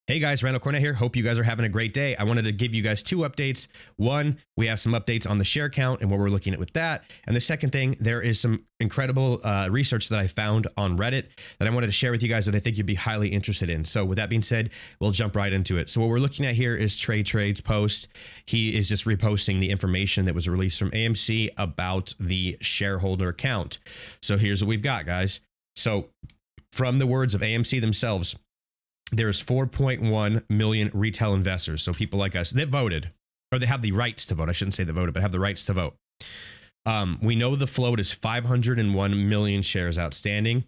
Hey guys, Randall Cornett here. Hope you guys are having a great day. I wanted to give you guys two updates. One, we have some updates on the share count and what we're looking at with that. And the second thing, there is some incredible research that I found on Reddit that I wanted to share with you guys that I think you'd be highly interested in. So with that being said, we'll jump right into it. So what we're looking at here is Trade's post. He is just reposting the information that was released from AMC about the shareholder count. So here's what we've got, guys. So from the words of AMC themselves, there's 4.1 million retail investors. So people like us that voted, or they have the rights to vote. I shouldn't say that voted, but have the rights to vote. We know the float is 501 million shares outstanding.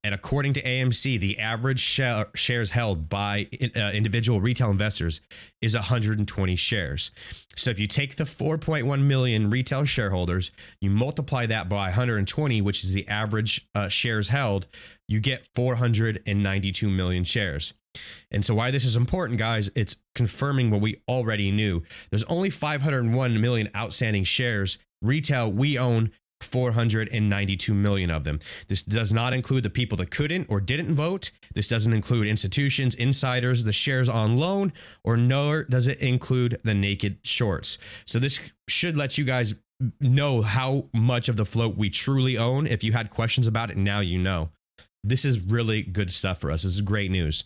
And according to AMC, the average shares held by individual retail investors is 120 shares. So if you take the 4.1 million retail shareholders, you multiply that by 120, which is the average shares held, you get 492 million shares. And so why this is important, guys, it's confirming what we already knew. There's only 501 million outstanding shares. Retail, we own 492 million of them. This does not include the people that couldn't or didn't vote. This doesn't include institutions, insiders, the shares on loan, or nor does it include the naked shorts. So this should let you guys know how much of the float we truly own. If you had questions about it, now you know. This is really good stuff for us. This is great news.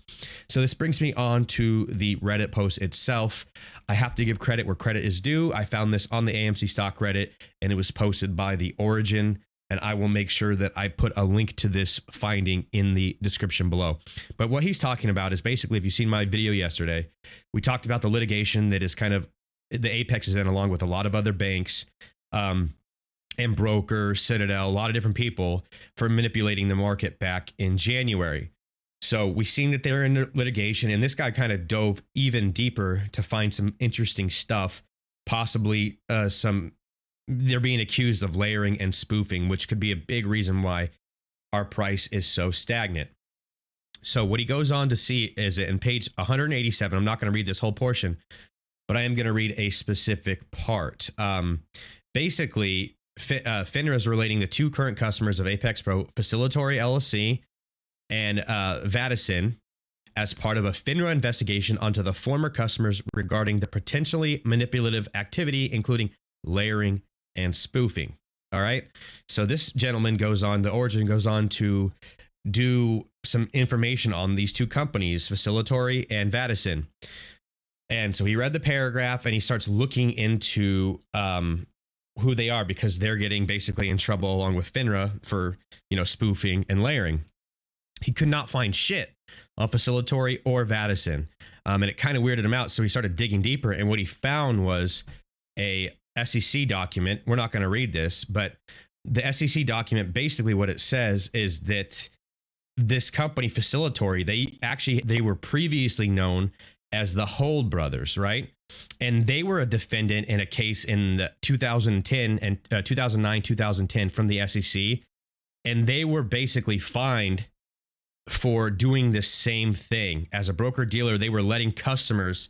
So this brings me on to the Reddit post itself. I have to give credit where credit is due. I found this on the AMC stock Reddit and it was posted by The Origin. And I will make sure that I put a link to this finding in the description below. But what he's talking about is basically, if you've seen my video yesterday, we talked about the litigation that is kind of the Apex is in along with a lot of other banks. And brokers, Citadel, a lot of different people for manipulating the market back in January. So we've seen that they're in litigation, and this guy kind of dove even deeper to find some interesting stuff, possibly they're being accused of layering and spoofing, which could be a big reason why our price is so stagnant. So what he goes on to see is in page 187, I'm not going to read this whole portion, but I am going to read a specific part. Basically, FINRA is relating the two current customers of Apex Pro, Facilitory LLC and Vadison, as part of a FINRA investigation onto the former customers regarding the potentially manipulative activity, including layering and spoofing. All right. So this gentleman goes on, The Origin goes on to do some information on these two companies, Facilitory and Vadison. And so he read the paragraph and he starts looking into who they are, because they're getting basically in trouble along with FINRA for, spoofing and layering. He could not find shit on Facilitory or Vadison. And it kind of weirded him out. So he started digging deeper. And what he found was a SEC document. We're not going to read this, but the SEC document, basically what it says is that this company, Facilitory, they were previously known as the Hold brothers, right? And they were a defendant in a case in the 2010 and 2009, 2010 from the SEC. And they were basically fined for doing the same thing. As a broker dealer, they were letting customers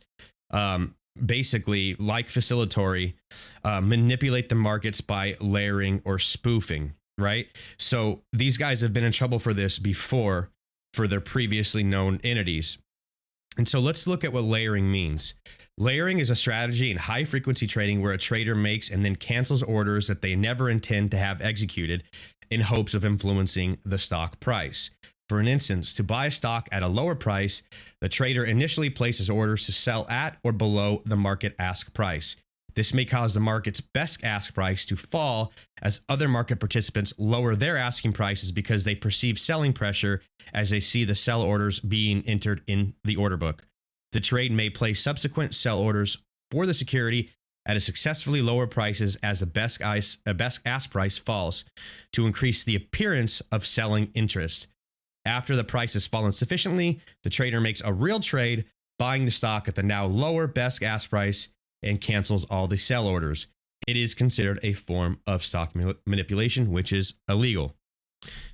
basically, like Facilitory, manipulate the markets by layering or spoofing, right? So these guys have been in trouble for this before for their previously known entities. And so let's look at what layering means. Layering is a strategy in high frequency trading where a trader makes and then cancels orders that they never intend to have executed in hopes of influencing the stock price. For an instance, to buy a stock at a lower price, the trader initially places orders to sell at or below the market ask price. This may cause the market's best ask price to fall as other market participants lower their asking prices because they perceive selling pressure as they see the sell orders being entered in the order book. The trade may place subsequent sell orders for the security at a successfully lower prices as the best ask price falls to increase the appearance of selling interest. After the price has fallen sufficiently, the trader makes a real trade, buying the stock at the now lower best ask price and cancels all the sell orders. It is considered a form of stock manipulation, which is illegal.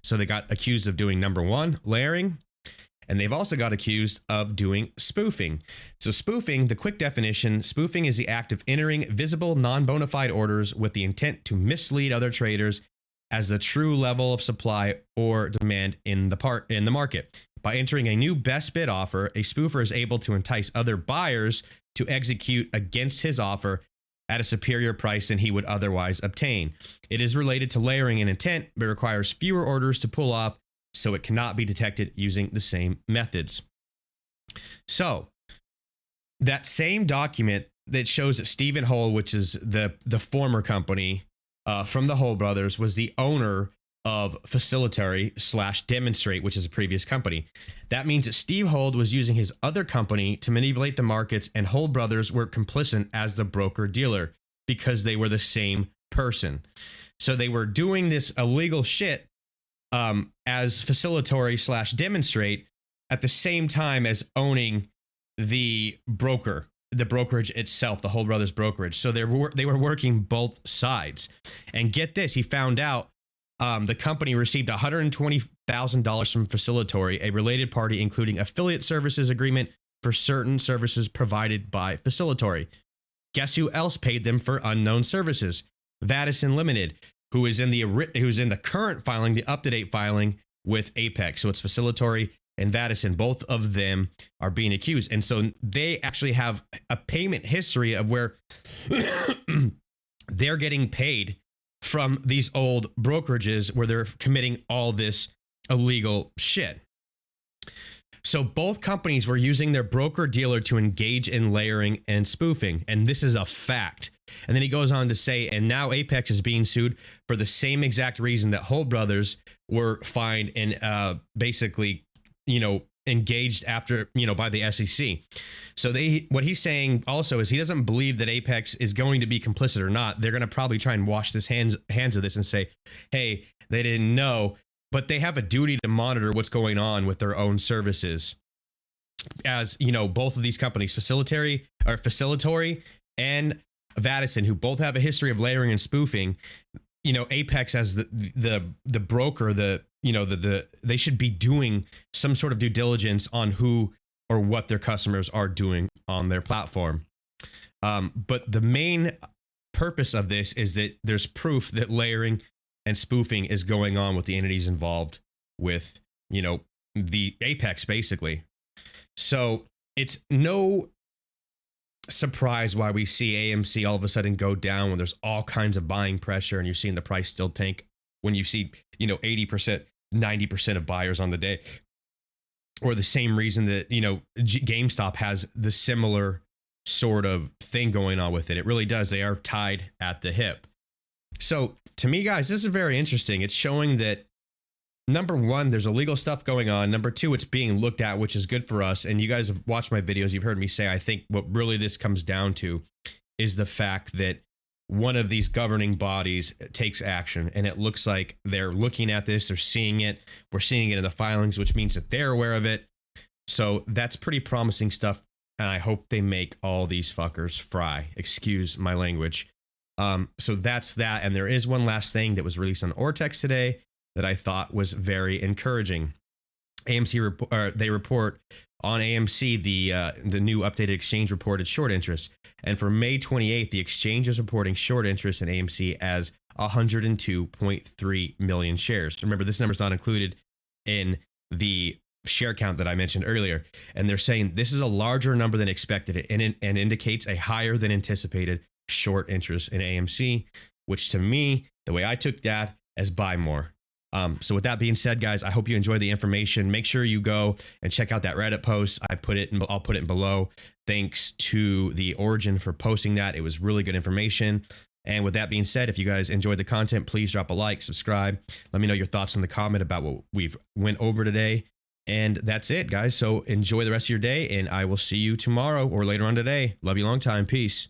So they got accused of doing number one, layering, and they've also got accused of doing spoofing. So spoofing, the quick definition, spoofing is the act of entering visible non-bona fide orders with the intent to mislead other traders as the true level of supply or demand in the market. By entering a new best bid offer, a spoofer is able to entice other buyers to execute against his offer at a superior price than he would otherwise obtain. It is related to layering and intent, but requires fewer orders to pull off, so it cannot be detected using the same methods. So, that same document that shows that Stephen Hull, which is the former company from the Hull brothers, was the owner of Facilitary/Demonstrate, which is a previous company. That means that Steve Hull was using his other company to manipulate the markets, and Hull brothers were complicit as the broker dealer because they were the same person. So they were doing this illegal shit as Facilitary/Demonstrate at the same time as owning the brokerage itself, the Hull brothers brokerage. So they were working both sides. And get this, he found out the company received $120,000 from Facilitary, a related party, including affiliate services agreement for certain services provided by Facilitary. Guess who else paid them for unknown services? Vadison Limited, who is in the current filing, the up-to-date filing with Apex. So it's Facilitary and Vadison. Both of them are being accused. And so they actually have a payment history of where they're getting paid from these old brokerages where they're committing all this illegal shit. So both companies were using their broker dealer to engage in layering and spoofing, and this is a fact. And then he goes on to say, and now Apex is being sued for the same exact reason that Hull brothers were fined and basically, engaged after, by the SEC. So what he's saying also is he doesn't believe that Apex is going to be complicit or not. They're going to probably try and wash this hands of this and say, hey, they didn't know, but they have a duty to monitor what's going on with their own services. As both of these companies, Facilitary and Vadison, who both have a history of layering and spoofing, Apex as the broker, they should be doing some sort of due diligence on who or what their customers are doing on their platform. But the main purpose of this is that there's proof that layering and spoofing is going on with the entities involved with, the Apex, basically. So it's no surprise why we see AMC all of a sudden go down when there's all kinds of buying pressure and you're seeing the price still tank when you see 80%, 90% of buyers on the day, or the same reason that GameStop has the similar sort of thing going on with it. It really does. They are tied at the hip. So to me, guys, this is very interesting. It's showing that, number one, there's illegal stuff going on. Number two, it's being looked at, which is good for us. And you guys have watched my videos. You've heard me say, I think what really this comes down to is the fact that one of these governing bodies takes action. And it looks like they're looking at this. They're seeing it. We're seeing it in the filings, which means that they're aware of it. So that's pretty promising stuff. And I hope they make all these fuckers fry. Excuse my language. So that's that. And there is one last thing that was released on Ortex today that I thought was very encouraging. They report on AMC the new updated exchange reported short interest, and for May 28th, the exchange is reporting short interest in AMC as 102.3 million shares. Remember, this number is not included in the share count that I mentioned earlier, and they're saying this is a larger number than expected and indicates a higher than anticipated short interest in AMC, which to me, the way I took that, as buy more. So with that being said, guys, I hope you enjoyed the information. Make sure you go and check out that Reddit post. I'll put it in below. Thanks to the Origin for posting that. It was really good information. And with that being said, if you guys enjoyed the content, please drop a like, subscribe. Let me know your thoughts in the comment about what we've went over today. And that's it, guys. So enjoy the rest of your day, and I will see you tomorrow or later on today. Love you long time. Peace.